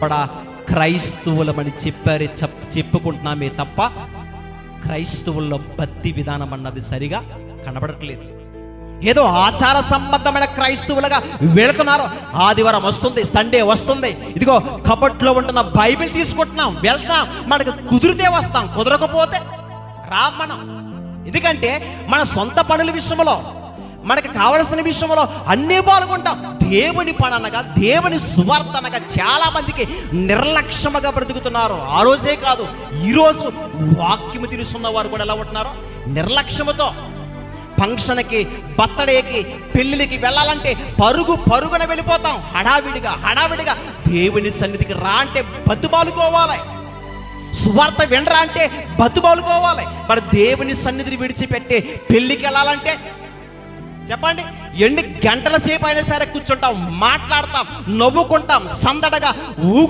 కూడా క్రైస్తవులమని చెప్పుకుంటున్నామే తప్ప క్రైస్తవుల్లో భక్తి విధానం అన్నది సరిగా కనబడట్లేదు. ఏదో ఆచార సంబంధమైన క్రైస్తవులుగా వెళుతున్నారు. ఆదివారం వస్తుంది, సండే వస్తుంది, ఇదిగో కబట్లో ఉంటున్న బైబిల్ తీసుకుంటున్నాం, వెళ్తాం, మనకు కుదిరితే వస్తాం, కుదరకపోతే రా మనం. ఎందుకంటే మన సొంత పనుల విషయంలో, మనకు కావలసిన విషయంలో అన్నీ పాల్గొంటాం. దేవుని పని అనగా, దేవుని సువార్త అనగా చాలా మందికి నిర్లక్ష్యముగా బ్రతుకుతున్నారు. ఆ రోజే కాదు, ఈరోజు వాక్యము తెలుసున్న వారు కూడా ఎలా ఉంటున్నారో నిర్లక్ష్యముతో. ఫంక్షన్కి, బర్త్డేకి, పెళ్ళిళ్ళకి వెళ్ళాలంటే పరుగున వెళ్ళిపోతాం. హడావిడిగా దేవుని సన్నిధికి రా అంటే బతుబాలుకోవాలి, సువార్త వినరా అంటే బతుబాలుకోవాలి. మరి దేవుని సన్నిధిని విడిచిపెట్టి పెళ్ళికి వెళ్ళాలంటే చెప్పండి, ఎన్ని గంటల సేపు అయినా సరే కూర్చుంటాం, మాట్లాడతాం, నవ్వుకుంటాం, సందడగా